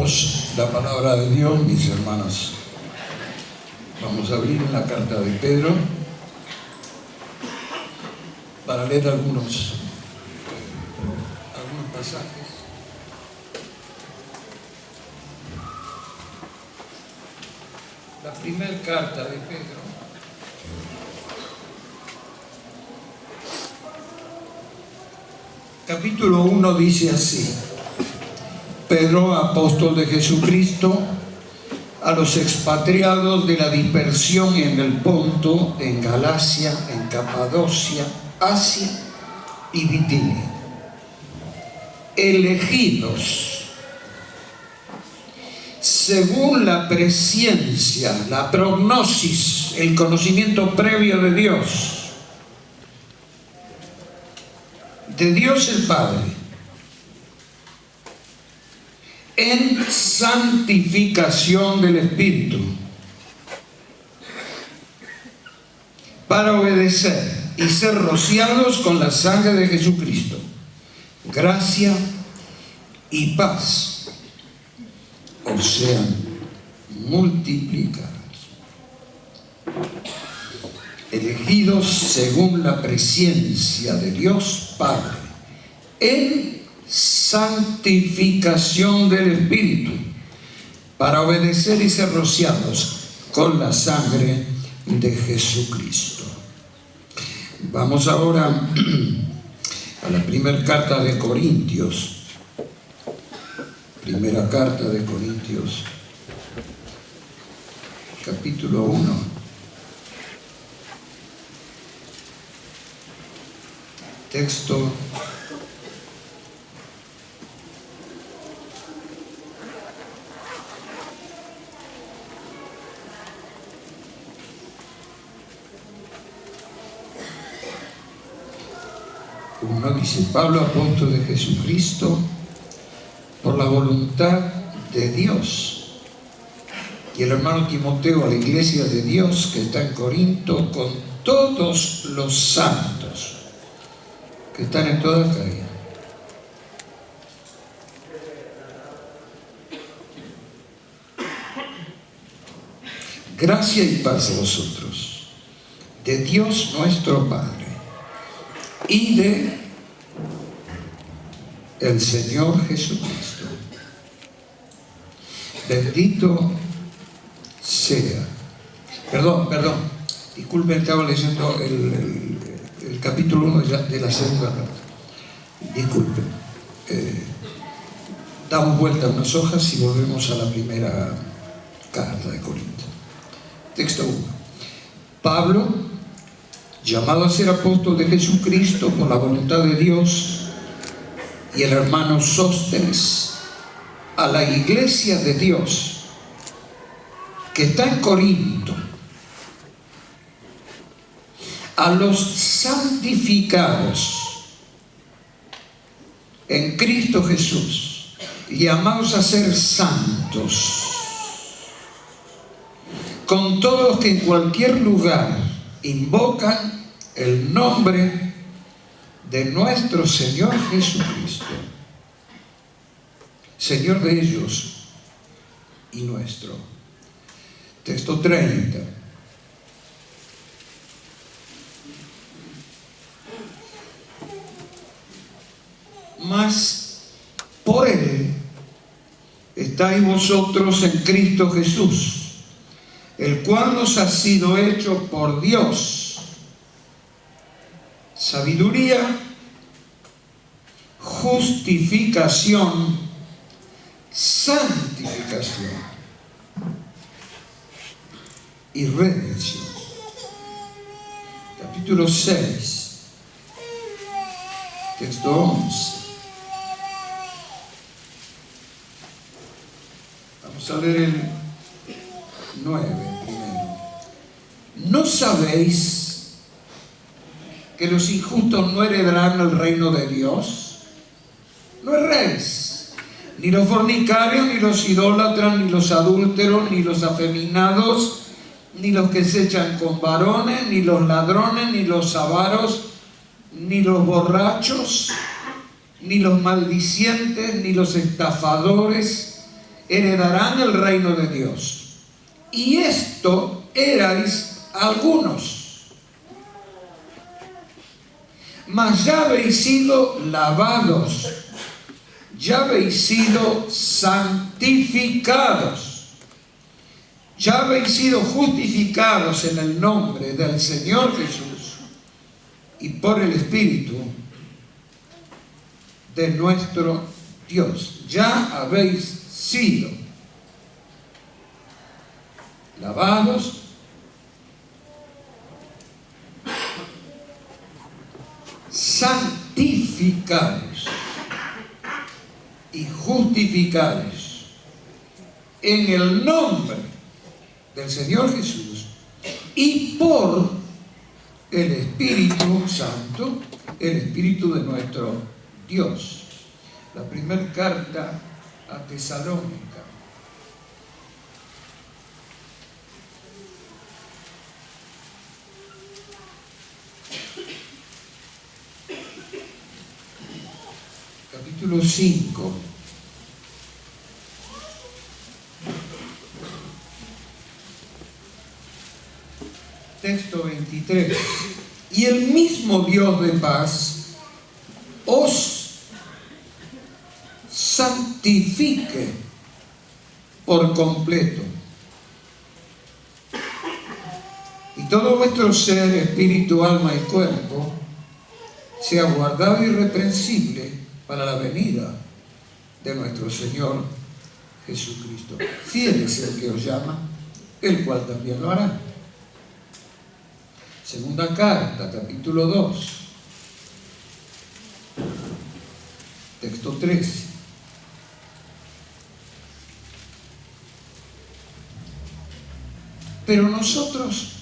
Leamos la palabra de Dios, mis hermanos. Vamos a abrir la carta de Pedro para leer algunos pasajes. La primera carta de Pedro, capítulo 1, dice así: Pedro, apóstol de Jesucristo, a los expatriados de la dispersión en el Ponto, en Galacia, en Capadocia, Asia y Bitinia, elegidos según la presciencia, la prognosis, el conocimiento previo de Dios el Padre, en santificación del Espíritu, para obedecer y ser rociados con la sangre de Jesucristo. Gracia y paz os sean multiplicadas. Elegidos según la presciencia de Dios Padre, en santificación del Espíritu, para obedecer y ser rociados con la sangre de Jesucristo. Vamos ahora a la primera carta de Corintios. Primera carta de Corintios, capítulo 1. Texto dice: Pablo, apóstol de Jesucristo, por la voluntad de Dios, y el hermano Timoteo, a la iglesia de Dios que está en Corinto, con todos los santos que están en toda Acaia. Gracia y paz a vosotros, de Dios nuestro Padre y de el Señor Jesucristo. Bendito sea. Perdón, disculpen, estaba leyendo el capítulo 1 de la segunda carta. Disculpen. Damos vuelta a unas hojas y volvemos a la primera carta de Corinto. Texto 1. Pablo, llamado a ser apóstol de Jesucristo por la voluntad de Dios, y el hermano Sóstenes, a la iglesia de Dios que está en Corinto, a los santificados en Cristo Jesús, llamados a ser santos, con todos los que en cualquier lugar invocan el nombre de nuestro Señor Jesucristo, Señor de ellos y nuestro. Texto 30. Mas por Él estáis vosotros en Cristo Jesús, el cual nos ha sido hecho por Dios sabiduría, justificación, santificación y redención. Capítulo 6, texto 11. Vamos a leer el 9 primero. ¿No sabéis que los injustos no heredarán el reino de Dios? No erréis, ni los fornicarios, ni los idólatras, ni los adúlteros, ni los afeminados, ni los que se echan con varones, ni los ladrones, ni los avaros, ni los borrachos, ni los maldicientes, ni los estafadores heredarán el reino de Dios. Y esto erais algunos. Mas ya habéis sido lavados, ya habéis sido santificados, ya habéis sido justificados en el nombre del Señor Jesús y por el Espíritu de nuestro Dios. Ya habéis sido lavados, santificados y justificados en el nombre del Señor Jesús y por el Espíritu Santo, el Espíritu de nuestro Dios. La primera carta a Tesalónica. Capítulo 5. Texto 23. Y el mismo Dios de paz os santifique por completo, y todo vuestro ser, espíritu, alma y cuerpo sea guardado irreprensible para la venida de nuestro Señor Jesucristo. Fiel es el que os llama, el cual también lo hará. Segunda carta, capítulo 2, texto 13. Pero nosotros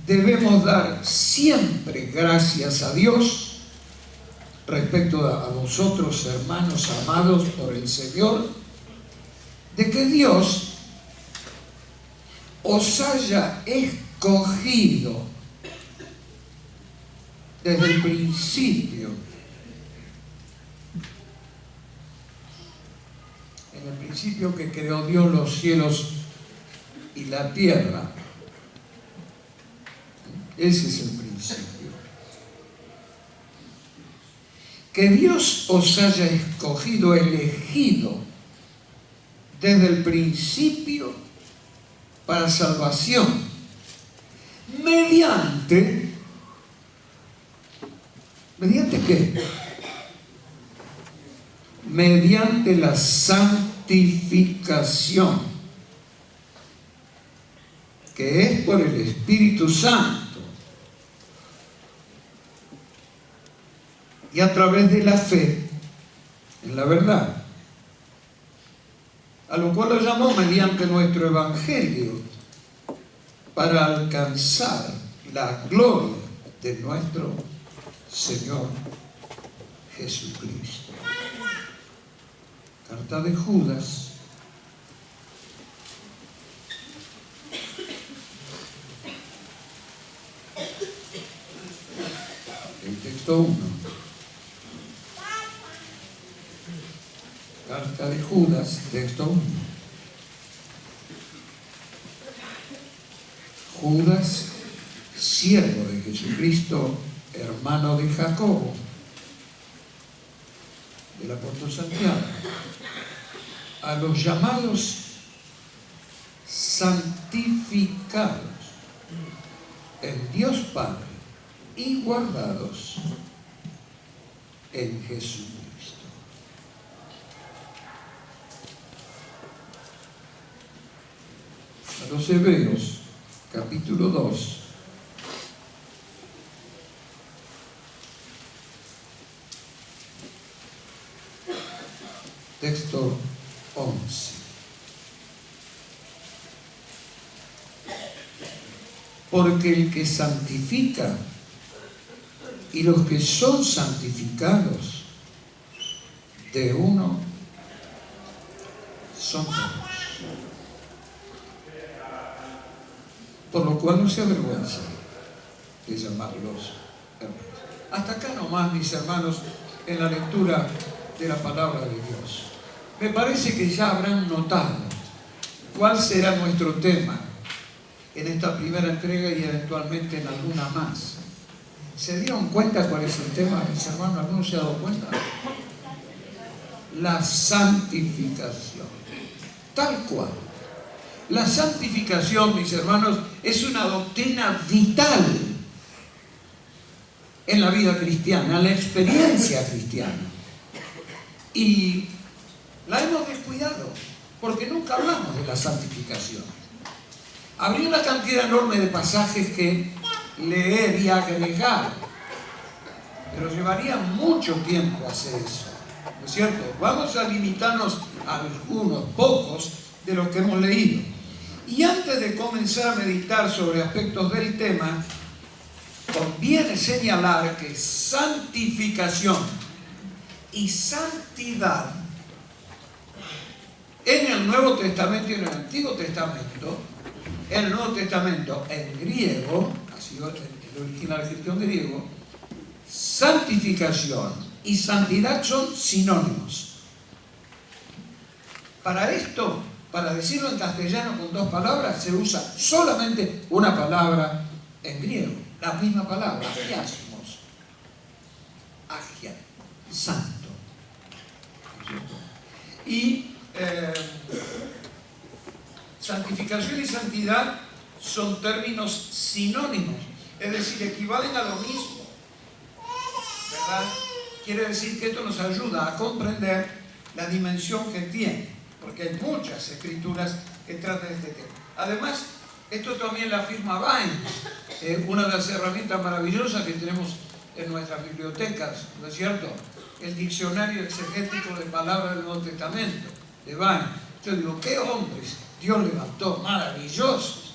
debemos dar siempre gracias a Dios respecto a vosotros, hermanos amados por el Señor, de que Dios os haya escogido desde el principio, en el principio que creó Dios los cielos y la tierra. Ese es el principio. Que Dios os haya escogido, elegido desde el principio para salvación, ¿mediante qué? Mediante la santificación, que es por el Espíritu Santo, y a través de la fe en la verdad, a lo cual lo llamó mediante nuestro Evangelio, para alcanzar la gloria de nuestro Señor Jesucristo. Carta de Judas, el texto 1. Carta de Judas, texto 1. Judas, siervo de Jesucristo, hermano de Jacobo, del apóstol Santiago, a los llamados santificados en Dios Padre y guardados en Jesucristo. A los Hebreos, capítulo 2, texto 11. Porque el que santifica y los que son santificados de uno son todos. Por lo cual no se avergüenza de llamarlos hermanos. Hasta acá nomás, mis hermanos, en la lectura de la palabra de Dios. Me parece que ya habrán notado cuál será nuestro tema en esta primera entrega y eventualmente en alguna más. ¿Se dieron cuenta cuál es el tema, mis hermanos? ¿Alguno se ha dado cuenta? La santificación. Tal cual. La santificación, mis hermanos, es una doctrina vital en la vida cristiana, en la experiencia cristiana. Y la hemos descuidado, porque nunca hablamos de la santificación. Habría una cantidad enorme de pasajes que leer y agregar, pero llevaría mucho tiempo hacer eso, ¿no es cierto? Vamos a limitarnos a algunos pocos de lo que hemos leído. Y antes de comenzar a meditar sobre aspectos del tema, conviene señalar que santificación y santidad en el Nuevo Testamento y en el Antiguo Testamento, en el Nuevo Testamento en griego, ha sido el original escrito en griego, santificación y santidad son sinónimos. Para esto, para decirlo en castellano con dos palabras, se usa solamente una palabra en griego, la misma palabra, agiasmos, agia, santo. Y santificación y santidad son términos sinónimos, es decir, equivalen a lo mismo, ¿verdad? Quiere decir que esto nos ayuda a comprender la dimensión que tiene, porque hay muchas escrituras que tratan de este tema. Además, esto también lo afirma Vine, una de las herramientas maravillosas que tenemos en nuestras bibliotecas, ¿no es cierto? El diccionario exegético de palabras del Nuevo Testamento, de Vine. Yo digo, ¿qué hombres Dios levantó maravillosos,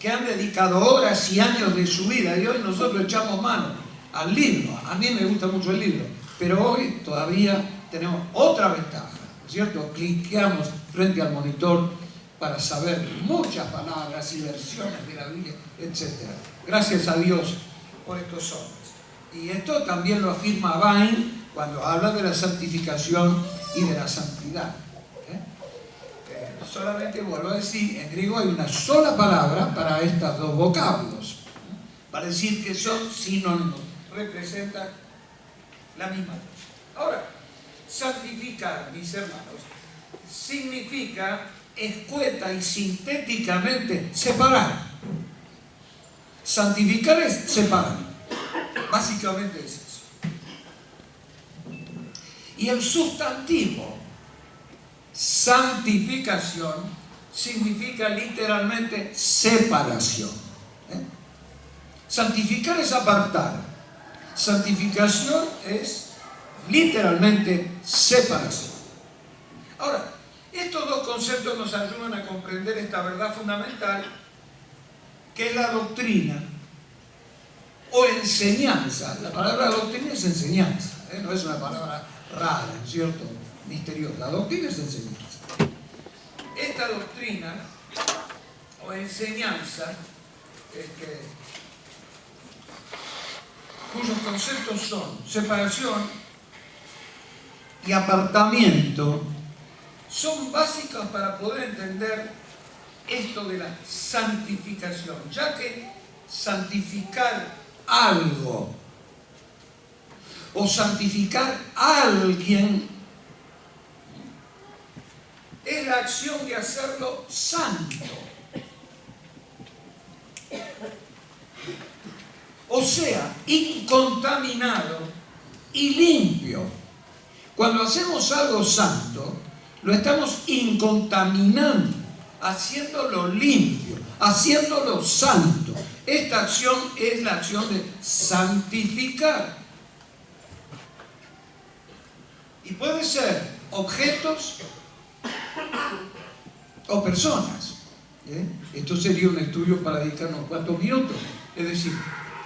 que han dedicado horas y años de su vida, y hoy nosotros echamos mano al libro? A mí me gusta mucho el libro, pero hoy todavía tenemos otra ventaja, ¿no es cierto? Cliqueamos frente al monitor para saber muchas palabras y versiones de la Biblia, etc. Gracias a Dios por estos hombres. Y esto también lo afirma Vine cuando habla de la santificación y de la santidad. Solamente vuelvo a decir, en griego hay una sola palabra para estos dos vocablos, para decir que son sinónimos, representan la misma cosa. Ahora, santificar, mis hermanos, significa escueta y sintéticamente separar. Santificar es separar, básicamente es eso. Y el sustantivo santificación significa literalmente separación. Santificar es apartar. Santificación es literalmente separación. Ahora, estos dos conceptos nos ayudan a comprender esta verdad fundamental, que es la doctrina o enseñanza. La palabra doctrina es enseñanza, no es una palabra rara, ¿no es cierto? Misteriosa. La doctrina es enseñanza. Esta doctrina o enseñanza, cuyos conceptos son separación y apartamiento, son básicos para poder entender esto de la santificación, ya que santificar algo o santificar a alguien es la acción de hacerlo santo. O sea, incontaminado y limpio. Cuando hacemos algo santo, lo estamos incontaminando, haciéndolo limpio, haciéndolo santo. Esta acción es la acción de santificar. Y puede ser objetos o personas. Esto sería un estudio para dedicarnos cuantos minutos. Es decir,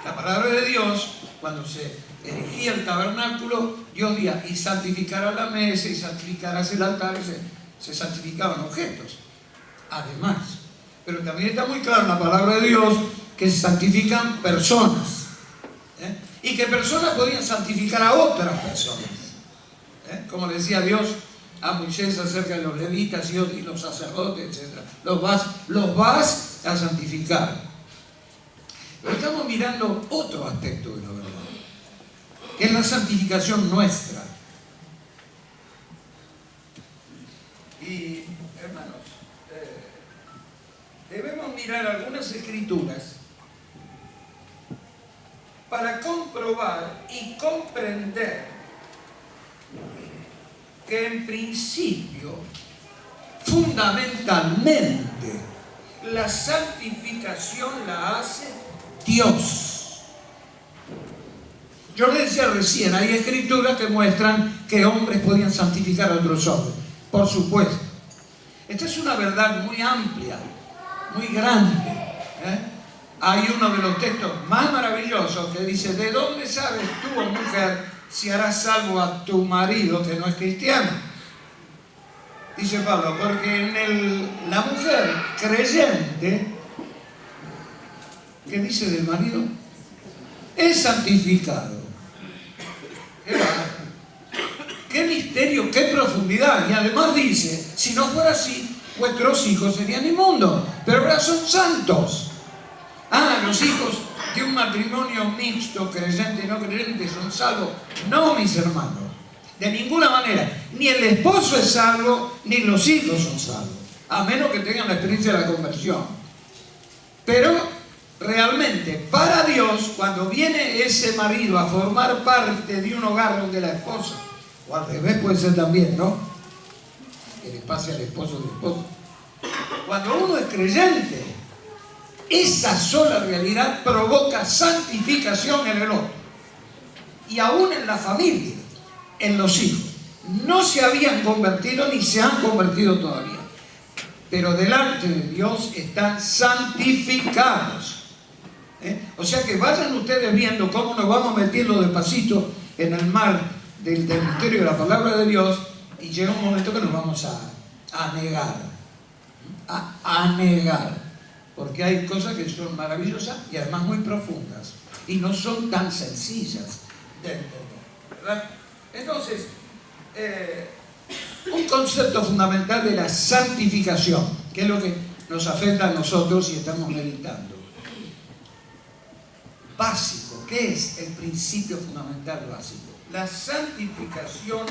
la palabra de Dios, cuando se erigía el tabernáculo, Dios decía, y santificará la mesa, y santificarás el altar, se santificaban objetos. Además, pero también está muy claro en la palabra de Dios que se santifican personas. Y que personas podían santificar a otras personas. Como decía Dios, a Moisés acerca de los levitas y los sacerdotes, etc. Los vas a santificar. Pero estamos mirando otro aspecto de la verdad, que es la santificación nuestra. Y, hermanos, debemos mirar algunas escrituras para comprobar y comprender que en principio, fundamentalmente, la santificación la hace Dios. Yo les decía recién, hay escrituras que muestran que hombres podían santificar a otros hombres. Por supuesto. Esta es una verdad muy amplia, muy grande. Hay uno de los textos más maravillosos que dice: ¿de dónde sabes tú, mujer, si harás salvo a tu marido que no es cristiano? Dice Pablo, porque en la mujer creyente, ¿qué dice del marido? Es santificado. Qué misterio, qué profundidad. Y además dice, si no fuera así, vuestros hijos serían inmundos, pero ahora son santos. Los hijos de un matrimonio mixto, creyente y no creyente, son salvos. No, mis hermanos, de ninguna manera. Ni el esposo es salvo, ni los hijos son salvos, a menos que tengan la experiencia de la conversión. Pero realmente, para Dios, cuando viene ese marido a formar parte de un hogar donde la esposa, o al revés puede ser también, ¿no?, que le pase al esposo del esposo. Cuando uno es creyente, esa sola realidad provoca santificación en el otro. Y aún en la familia, en los hijos. No se habían convertido ni se han convertido todavía, pero delante de Dios están santificados. O sea que vayan ustedes viendo cómo nos vamos metiendo despacito en el mar del misterio de la palabra de Dios, y llega un momento que nos vamos a negar. A negar. Porque hay cosas que son maravillosas y además muy profundas, y no son tan sencillas de entender, ¿verdad? Entonces, un concepto fundamental de la santificación, que es lo que nos afecta a nosotros y estamos meditando. Básico, ¿qué es el principio fundamental básico? La santificación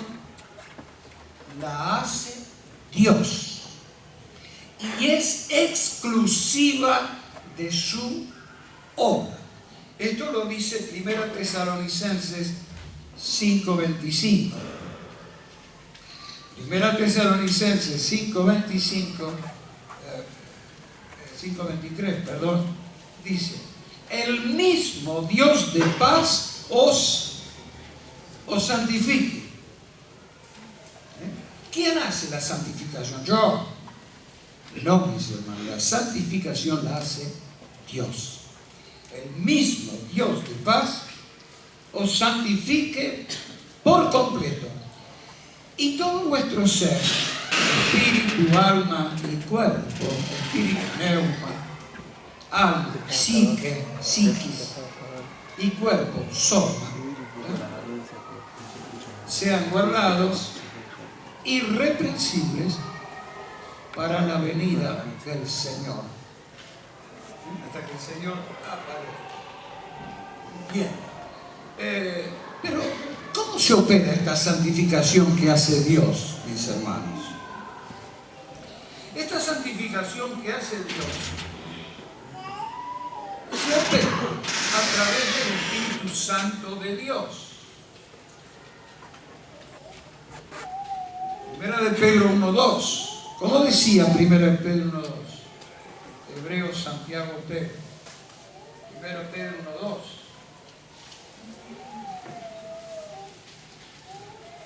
la hace Dios. Y es exclusiva de su obra. Esto lo dice 1 Tesalonicenses 5:25. 1 Tesalonicenses 5:23, perdón, dice: el mismo Dios de paz os santifique. ¿Quién hace la santificación? Yo. No, mis hermanos, la santificación la hace Dios. El mismo Dios de paz os santifique por completo. Y todo vuestro ser, espíritu, alma y cuerpo, espíritu, neuma, alma, psique, psiquis y cuerpo, soma, sean guardados irreprensibles para la venida del Señor. Hasta que el Señor aparezca. Bien. Pero, ¿cómo se opera esta santificación que hace Dios, mis hermanos? Esta santificación que hace Dios se opera a través del Espíritu Santo de Dios. Primera de Pedro 1:2. ¿Cómo decía 1 Pedro 1:2? Hebreos, Santiago, Pedro. 1 Pedro 1:2.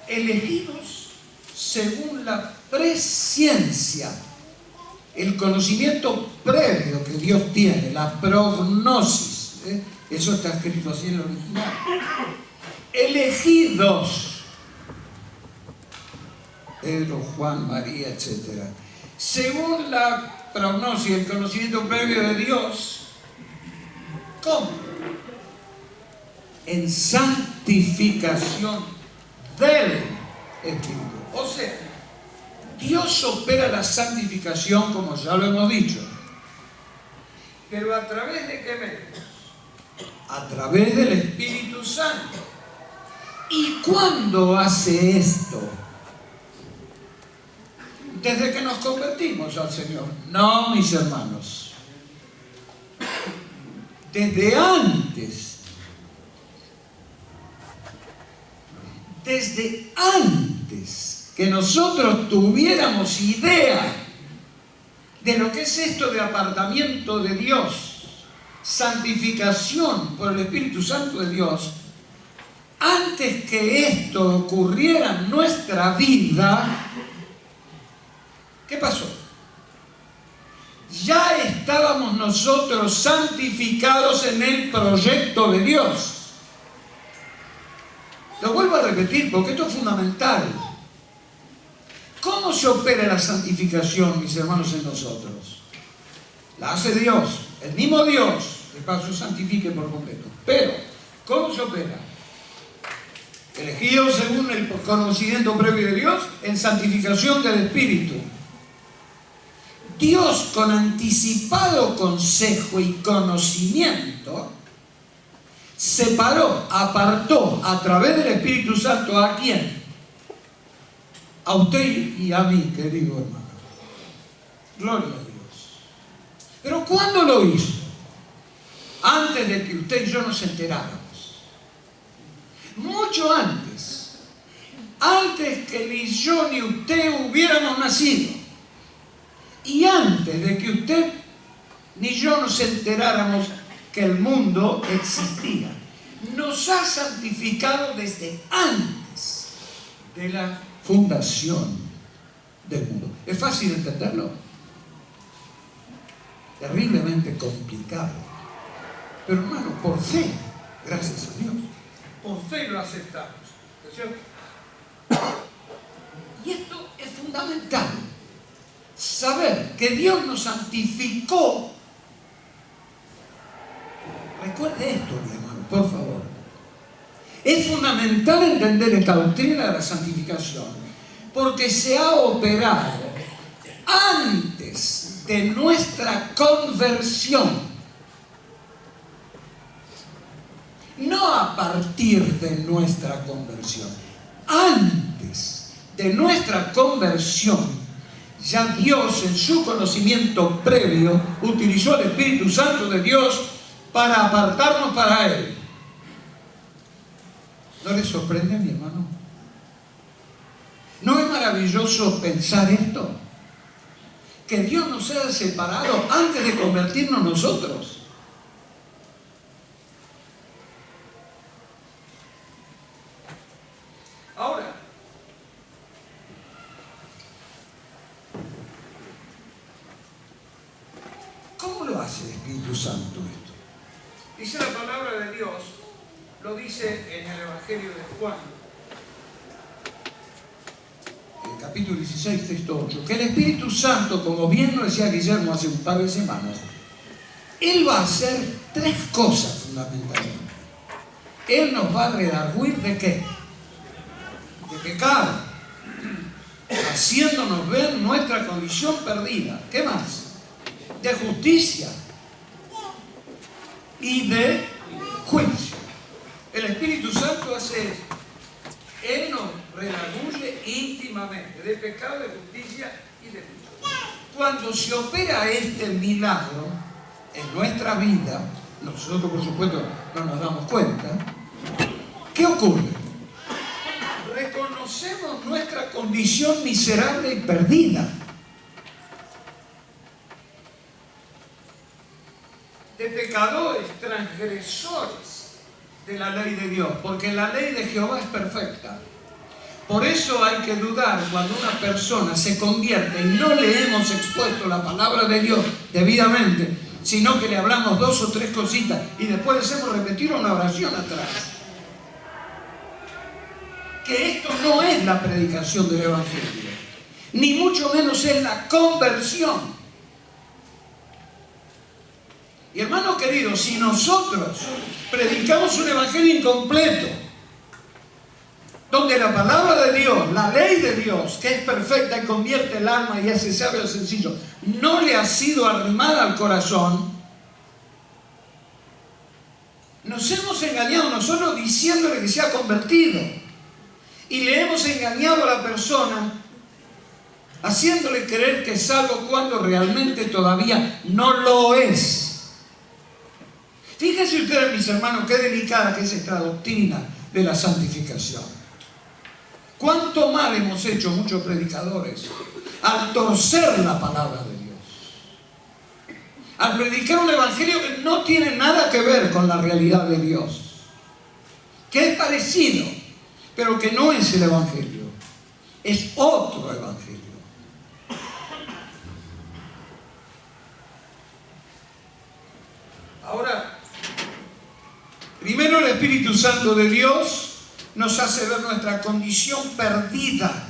Elegidos según la presciencia, el conocimiento previo que Dios tiene, la prognosis. Eso está escrito así en el original. Elegidos. Pedro, Juan, María, etc. Según la prognosis, el conocimiento previo de Dios, ¿cómo? En santificación del Espíritu. O sea, Dios opera la santificación, como ya lo hemos dicho. ¿Pero a través de qué medios? A través del Espíritu Santo. ¿Y cuándo hace esto? Desde que nos convertimos al Señor. No, mis hermanos. Desde antes. Desde antes que nosotros tuviéramos idea de lo que es esto de apartamiento de Dios, santificación por el Espíritu Santo de Dios, antes que esto ocurriera en nuestra vida, ¿qué pasó? Ya estábamos nosotros santificados en el proyecto de Dios. Lo vuelvo a repetir porque esto es fundamental. ¿Cómo se opera la santificación, mis hermanos, en nosotros? La hace Dios, el mismo Dios, que paso santifique por completo. Pero, ¿cómo se opera? Elegidos según el conocimiento previo de Dios, en santificación del Espíritu. Dios, con anticipado consejo y conocimiento, separó, apartó a través del Espíritu Santo ¿a quién? A usted y a mí, querido hermano. Gloria a Dios. Pero ¿cuándo lo hizo? Antes de que usted y yo nos enteráramos. Mucho antes. Antes que ni yo ni usted hubiéramos nacido. Y antes de que usted ni yo nos enteráramos que el mundo existía. Nos ha santificado desde antes de la fundación del mundo. ¿Es fácil entenderlo? Terriblemente complicado. Pero hermano, por fe, gracias a Dios, por fe lo aceptamos. ¿No es cierto? Y esto es fundamental. Saber que Dios nos santificó. Recuerde esto, mi hermano, por favor. Es fundamental entender esta doctrina de la santificación, porque se ha operado antes de nuestra conversión, no a partir de nuestra conversión. Antes de nuestra conversión, ya Dios, en su conocimiento previo, utilizó el Espíritu Santo de Dios para apartarnos para Él. ¿No le sorprende, mi hermano? ¿No es maravilloso pensar esto? Que Dios nos haya separado antes de convertirnos nosotros. Ahora, ¿cómo lo hace el Espíritu Santo esto? Dice la palabra de Dios, lo dice en el Evangelio de Juan, el capítulo 16, texto 8, que el Espíritu Santo, como bien lo decía Guillermo hace un par de semanas, Él va a hacer tres cosas fundamentalmente. Él nos va a redarguir ¿de qué? De pecado, haciéndonos ver nuestra condición perdida. ¿Qué más? De justicia y de juicio. El Espíritu Santo hace eso. Él nos redarguye íntimamente de pecado, de justicia y de juicio. Cuando se opera este milagro en nuestra vida, nosotros por supuesto no nos damos cuenta, ¿qué ocurre? Reconocemos nuestra condición miserable y perdida. De pecadores, transgresores de la ley de Dios, porque la ley de Jehová es perfecta. Por eso hay que dudar cuando una persona se convierte y no le hemos expuesto la palabra de Dios debidamente, sino que le hablamos dos o tres cositas y después le hacemos repetir una oración atrás. Que esto no es la predicación del Evangelio, ni mucho menos es la conversión. Y hermano querido, si nosotros predicamos un evangelio incompleto, donde la palabra de Dios, la ley de Dios, que es perfecta y convierte el alma y hace sabio al sencillo, no le ha sido arrimada al corazón, nos hemos engañado nosotros diciéndole que se ha convertido. Y le hemos engañado a la persona haciéndole creer que es salvo cuando realmente todavía no lo es. Fíjense ustedes, mis hermanos, qué delicada que es esta doctrina de la santificación. Cuánto mal hemos hecho muchos predicadores al torcer la palabra de Dios, al predicar un evangelio que no tiene nada que ver con la realidad de Dios, que es parecido, pero que no es el evangelio, es otro evangelio. Ahora, primero el Espíritu Santo de Dios nos hace ver nuestra condición perdida,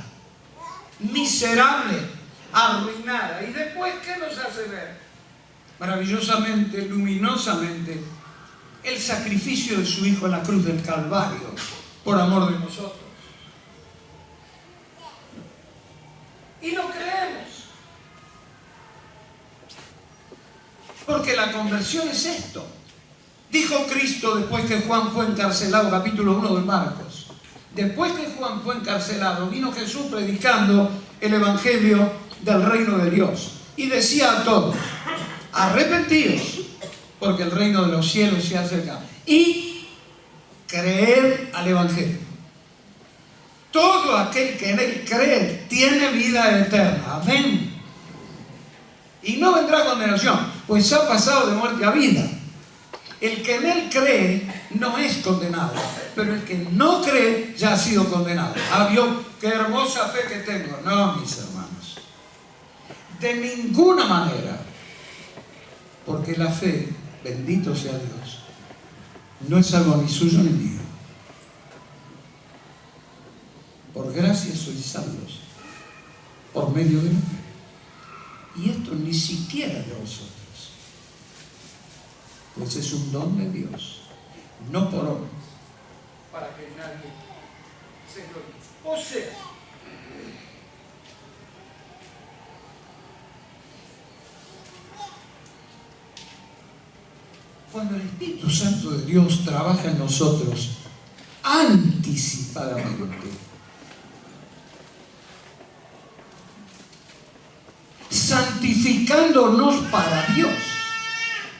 miserable, arruinada. ¿Y después qué nos hace ver? Maravillosamente, luminosamente, el sacrificio de su Hijo en la cruz del Calvario, por amor de nosotros. Y lo creemos. Porque la conversión es esto. Dijo Cristo después que Juan fue encarcelado, capítulo 1 de Marcos. Después que Juan fue encarcelado, vino Jesús predicando el evangelio del reino de Dios. Y decía a todos: arrepentíos, porque el reino de los cielos se ha acercado. Y creed al evangelio. Todo aquel que en él cree tiene vida eterna. Amén. Y no vendrá condenación, pues ha pasado de muerte a vida. El que en él cree no es condenado, pero el que no cree ya ha sido condenado. Ah, ¿vio qué hermosa fe que tengo? No, mis hermanos, de ninguna manera, porque la fe, bendito sea Dios, no es algo ni suyo ni mío. Por gracia sois salvos, por medio de la fe. Y esto ni siquiera de vosotros, pues es un don de Dios, no por obra, para que nadie se gloríe. O sea, cuando el Espíritu Santo de Dios trabaja en nosotros anticipadamente, santificándonos para Dios,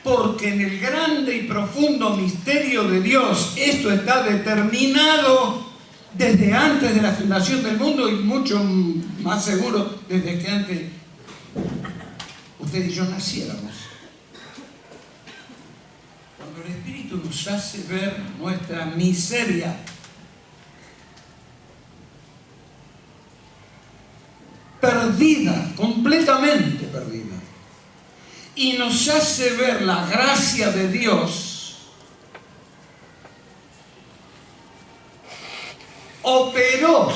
porque en el grande y profundo misterio de Dios esto está determinado desde antes de la fundación del mundo, y mucho más seguro desde que antes usted y yo naciéramos. Cuando el Espíritu nos hace ver nuestra miseria, perdida, completamente perdida, y nos hace ver la gracia de Dios operó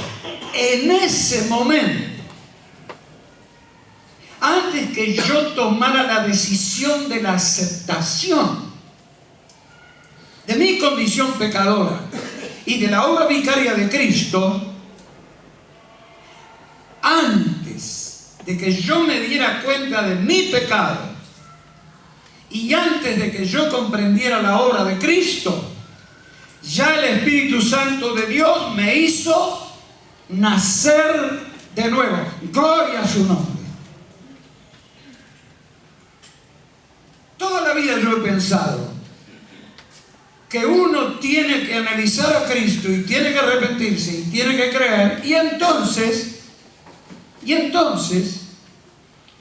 en ese momento, antes que yo tomara la decisión de la aceptación de mi condición pecadora y de la obra vicaria de Cristo. Antes de que yo me diera cuenta de mi pecado y antes de que yo comprendiera la obra de Cristo, ya el Espíritu Santo de Dios me hizo nacer de nuevo. Gloria a su nombre. Toda la vida yo he pensado que uno tiene que analizar a Cristo y tiene que arrepentirse y tiene que creer, y entonces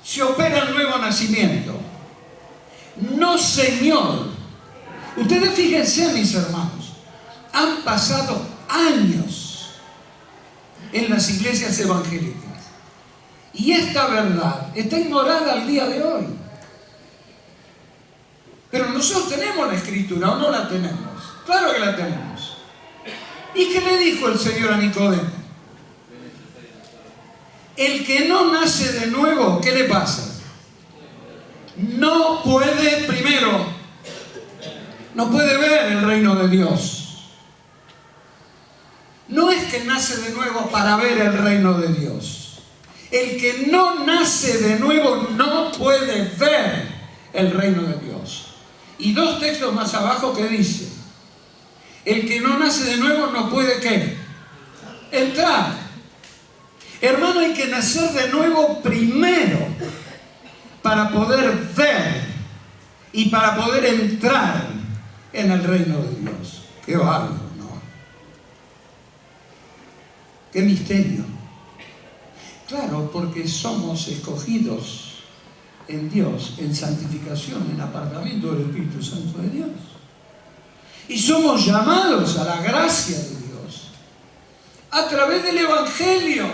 se opera el nuevo nacimiento. No, señor. Ustedes fíjense, mis hermanos, han pasado años en las iglesias evangélicas y esta verdad está ignorada al día de hoy. Pero nosotros tenemos la Escritura, ¿o no la tenemos? Claro que la tenemos. ¿Y qué le dijo el Señor a Nicodemo? El que no nace de nuevo, ¿qué le pasa? No puede, primero, no puede ver el reino de Dios. No es que nace nace de nuevo para ver el reino de Dios. El que no nace de nuevo no puede ver el reino de Dios. Y dos textos más abajo que dice, el que no nace de nuevo no puede ¿qué? Entrar. Hermano, hay que nacer de nuevo primero para poder ver y para poder entrar en el reino de Dios. Qué bárbaro, ¿no? Qué misterio. Claro, porque somos escogidos en Dios, en santificación, en apartamiento del Espíritu Santo de Dios. Y somos llamados a la gracia de Dios a través del Evangelio.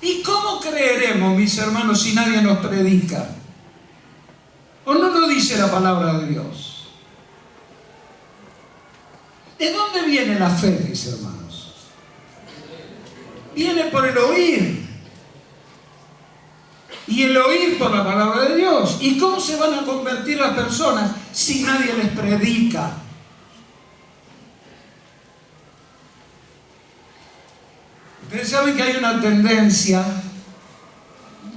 ¿Y cómo creeremos, mis hermanos, si nadie nos predica? ¿O no lo dice la palabra de Dios? ¿De dónde viene la fe, mis hermanos? Viene por el oír. Y el oír por la palabra de Dios. ¿Y cómo se van a convertir las personas si nadie les predica? Ustedes saben que hay una tendencia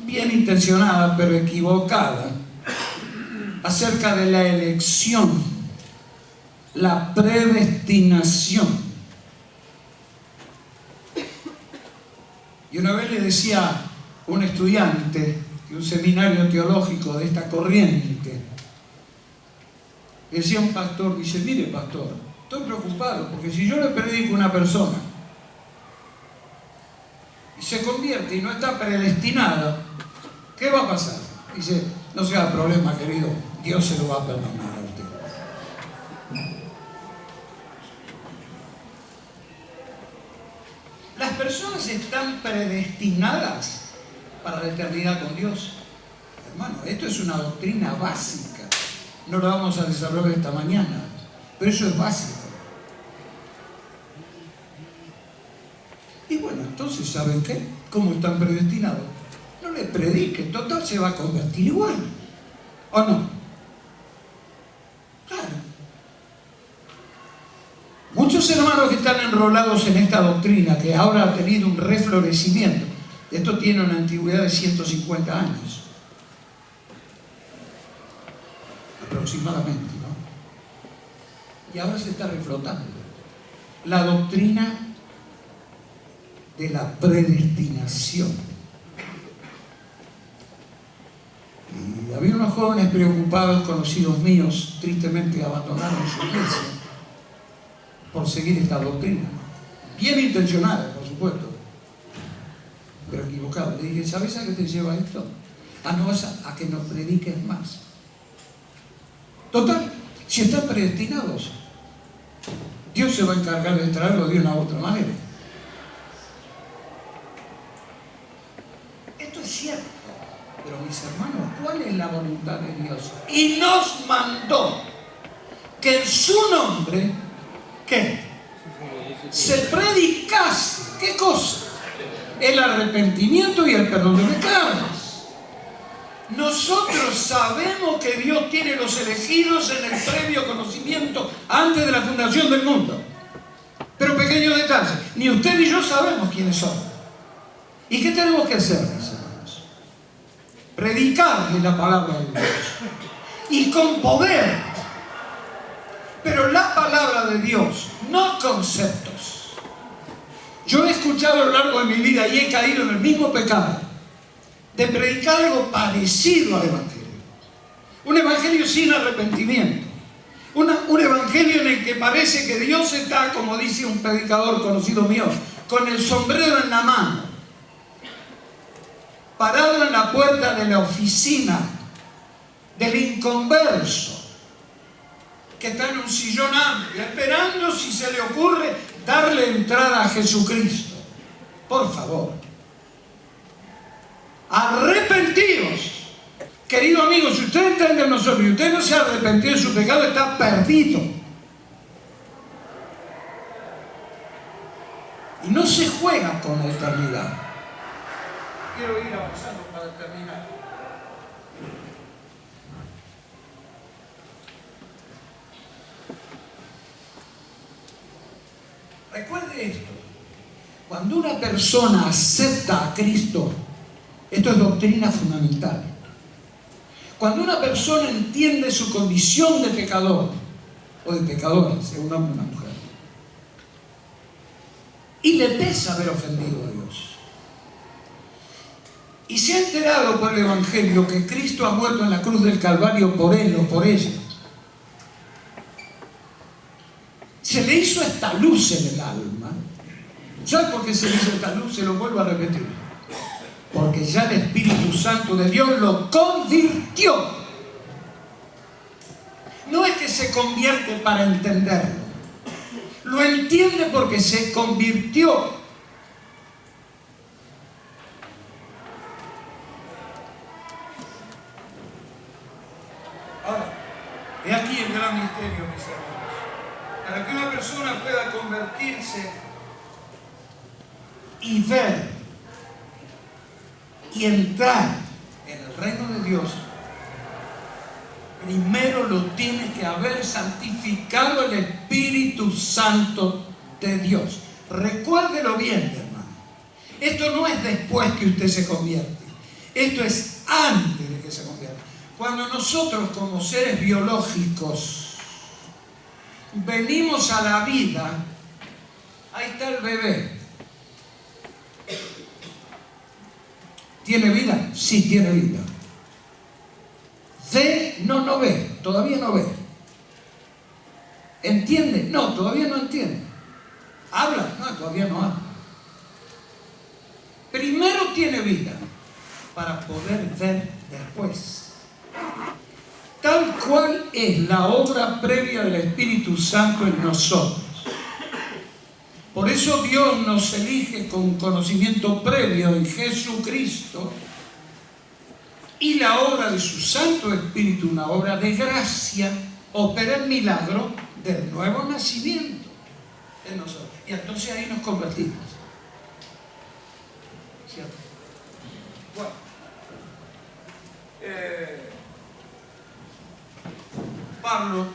bien intencionada pero equivocada acerca de la elección, la predestinación. Y una vez le decía a un estudiante de un seminario teológico de esta corriente, le decía a un pastor, dice, mire pastor, estoy preocupado porque si yo le predico a una persona y se convierte y no está predestinada, ¿qué va a pasar? Dice, no sea problema, querido, Dios se lo va a perdonar a usted. Las personas están predestinadas para la eternidad con Dios. Hermano, esto es una doctrina básica. No lo vamos a desarrollar esta mañana, pero eso es básico. Y bueno, entonces, ¿saben qué? ¿Cómo están predestinados? No le prediquen, total se va a convertir igual. ¿O no? Claro. Muchos hermanos que están enrolados en esta doctrina, que ahora ha tenido un reflorecimiento, esto tiene una antigüedad de 150 años. Aproximadamente, ¿no? Y ahora se está reflotando. La doctrina de la predestinación. Y había unos jóvenes preocupados, conocidos míos, tristemente abandonaron su iglesia por seguir esta doctrina. Bien intencionada, por supuesto, pero equivocado. Le dije, ¿sabes a qué te lleva esto? No vas a que nos prediques más. Total, si están predestinados, Dios se va a encargar de traerlo de una u otra manera. Esto es cierto, pero mis hermanos, ¿cuál es la voluntad de Dios? Y nos mandó que en su nombre, ¿qué? Se predicase, ¿qué cosa? El arrepentimiento y el perdón de pecados. Nosotros sabemos que Dios tiene los elegidos en el previo conocimiento antes de la fundación del mundo. Pero pequeño detalle, ni usted ni yo sabemos quiénes son. ¿Y qué tenemos que hacer, mis hermanos? Predicarle la palabra de Dios. Y con poder. Pero la palabra de Dios, no conceptos. Yo he escuchado a lo largo de mi vida y he caído en el mismo pecado de predicar algo parecido al Evangelio. Un Evangelio sin arrepentimiento. Un Evangelio en el que parece que Dios está, como dice un predicador conocido mío, con el sombrero en la mano, parado en la puerta de la oficina del inconverso, que está en un sillón amplio, esperando, si se le ocurre, darle entrada a Jesucristo. Por favor. Arrepentidos. Querido amigo, si usted está entre nosotros y usted no se ha arrepentido de su pecado, está perdido. Y no se juega con la eternidad. Quiero ir avanzando para terminar. Recuerde esto. Cuando una persona acepta a Cristo, esto es doctrina fundamental. Cuando una persona entiende su condición de pecador, o de pecadora, sea un hombre o una mujer, y le pesa haber ofendido a Dios, y se ha enterado por el Evangelio que Cristo ha muerto en la cruz del Calvario por él o por ella, se le hizo esta luz en el alma. ¿Sabe por qué se le hizo esta luz? Se lo vuelvo a repetir. Porque ya el Espíritu Santo de Dios lo convirtió. No es que se convierte para entenderlo. Lo entiende porque se convirtió. Ahora, he aquí el gran misterio, mis hermanos. Para que una persona pueda convertirse y ver y entrar en el reino de Dios, primero lo tiene que haber santificado el Espíritu Santo de Dios. Recuérdelo bien, hermano. Esto no es después que usted se convierte. Esto es antes de que se convierta. Cuando nosotros como seres biológicos venimos a la vida, ahí está el bebé. ¿Tiene vida? Sí, tiene vida. ¿Ve? No, no ve. Todavía no ve. ¿Entiende? No, todavía no entiende. ¿Habla? No, todavía no habla. Primero tiene vida para poder ver después. Tal cual es la obra previa del Espíritu Santo en nosotros. Por eso Dios nos elige con conocimiento previo en Jesucristo y la obra de su Santo Espíritu, una obra de gracia, opera el milagro del nuevo nacimiento en nosotros. Y entonces ahí nos convertimos. ¿Cierto? Bueno. Pablo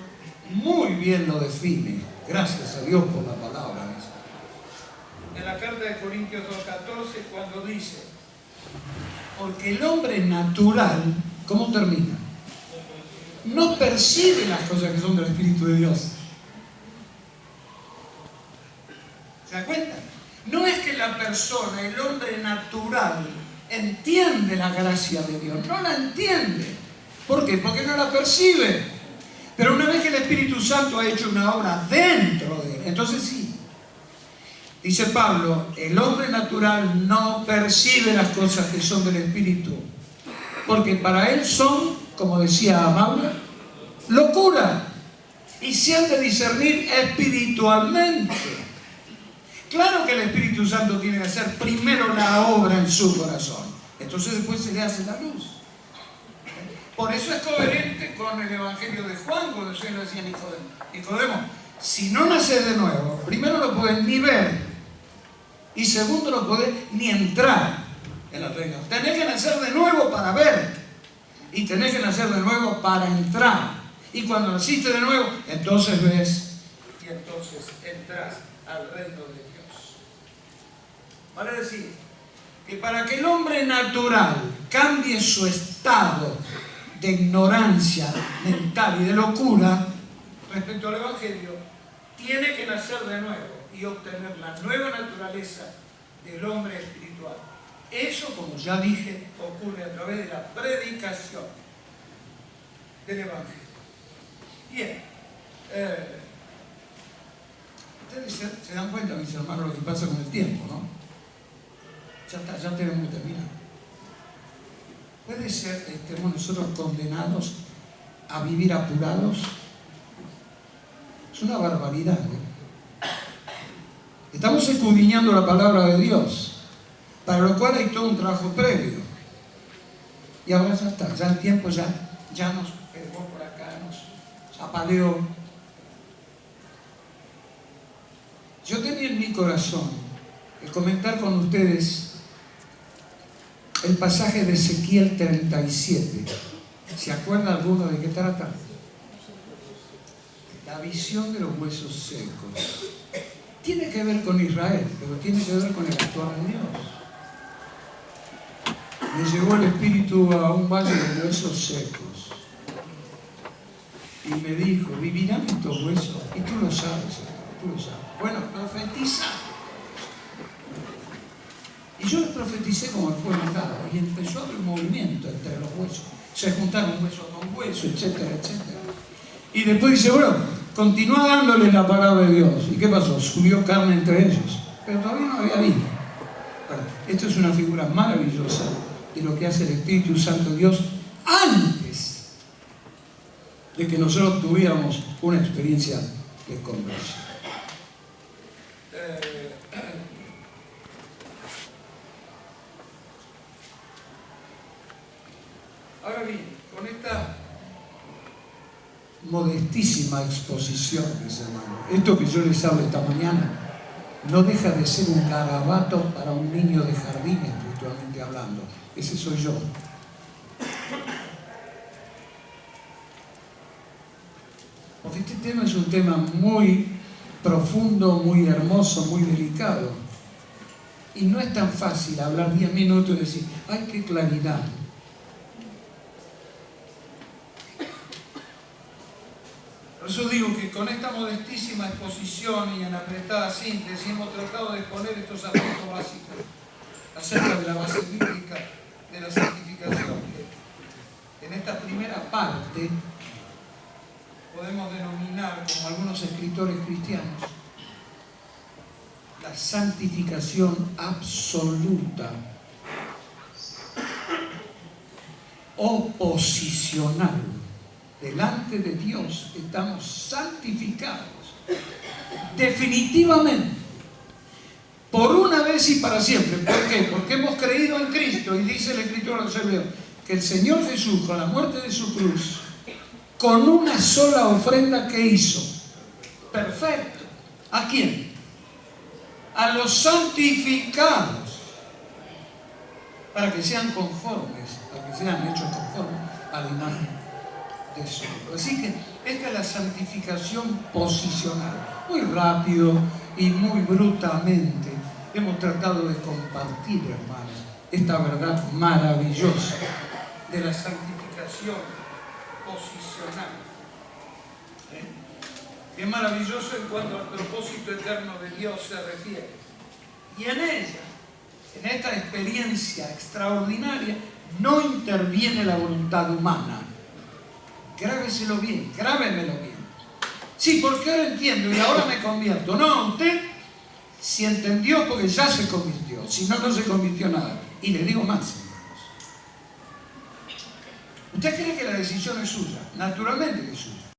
muy bien lo define, gracias a Dios por la palabra. En la carta de Corintios 2:14, cuando dice, porque el hombre natural, ¿cómo termina? No percibe las cosas que son del Espíritu de Dios. ¿Se da cuenta? No es que la persona, el hombre natural, entiende la gracia de Dios, no la entiende. ¿Por qué? Porque no la percibe. Pero una vez que el Espíritu Santo ha hecho una obra dentro de él, entonces sí. Dice Pablo, el hombre natural no percibe las cosas que son del Espíritu, porque para él son, como decía Maura, locura, y se han de discernir espiritualmente. Claro que el Espíritu Santo tiene que hacer primero la obra en su corazón, entonces después se le hace la luz. Por eso es coherente con el Evangelio de Juan, cuando se lo decía Nicodemo, si no naces de nuevo, primero no puedes ni ver, y segundo no podés ni entrar en el reino. Tenés que nacer de nuevo para ver, y tenés que nacer de nuevo para entrar. Y cuando naciste de nuevo, entonces ves y entonces entras al reino de Dios. Vale decir que para que el hombre natural cambie su estado de ignorancia mental y de locura respecto al Evangelio, tiene que nacer de nuevo y obtener la nueva naturaleza del hombre espiritual. Eso, como ya dije, ocurre a través de la predicación del Evangelio. Bien, ustedes se dan cuenta, mis hermanos, lo que pasa con el tiempo, ¿no? Ya está, ya tenemos que terminar. ¿Puede ser que estemos nosotros condenados a vivir apurados? Es una barbaridad, ¿no? Estamos escudriñando la palabra de Dios, para lo cual hay todo un trabajo previo. Y ahora ya está, ya el tiempo ya nos pegó por acá, nos apaleó. Yo tenía en mi corazón el comentar con ustedes el pasaje de Ezequiel 37. ¿Se acuerda alguno de qué trata? La visión de los huesos secos. Tiene que ver con Israel, pero tiene que ver con el actuar de Dios. Me llevó el Espíritu a un valle de huesos secos y me dijo, ¿vivirán estos huesos? Y tú lo sabes, Señor, tú lo sabes. Bueno, profetiza. Y yo lo profeticé como fue mandado y empezó a haber movimiento entre los huesos. Se juntaron hueso con hueso, etcétera, etcétera. Y después dice, bueno, continúa dándole la palabra de Dios. ¿Y qué pasó? Subió carne entre ellos, pero todavía no había vida. Bueno, esto es una figura maravillosa de lo que hace el Espíritu Santo Dios antes de que nosotros tuviéramos una experiencia de conversión. Ahora bien, con esta modestísima exposición, mis hermanos, esto que yo les hablo esta mañana no deja de ser un garabato para un niño de jardín, espiritualmente hablando. Ese soy yo. Porque este tema es un tema muy profundo, muy hermoso, muy delicado. Y no es tan fácil hablar 10 minutos y decir, ¡ay, qué claridad! Por eso digo que con esta modestísima exposición y en apretada síntesis hemos tratado de exponer estos aspectos básicos acerca de la base bíblica de la santificación. En esta primera parte podemos denominar, como algunos escritores cristianos, la santificación absoluta o posicional. Delante de Dios estamos santificados definitivamente por una vez y para siempre. ¿Por qué? Porque hemos creído en Cristo y dice la Escritura a los Hebreos que el Señor Jesús, con la muerte de su cruz, con una sola ofrenda que hizo, perfecto. ¿A quién? A los santificados, para que sean conformes, para que sean hechos conformes a la imagen de su Hijo. Así que esta es la santificación posicional. Muy rápido y muy brutalmente hemos tratado de compartir, hermanos, esta verdad maravillosa de la santificación posicional. Es maravilloso en cuanto al propósito eterno de Dios se refiere. Y en ella, en esta experiencia extraordinaria, no interviene la voluntad humana. Grábeselo bien, grábemelo bien. Sí, porque ahora entiendo y ahora me convierto. No, usted si entendió porque ya se convirtió, si no, no se convirtió nada. Y le digo más, hermanos. ¿Usted cree que la decisión es suya? Naturalmente que es suya.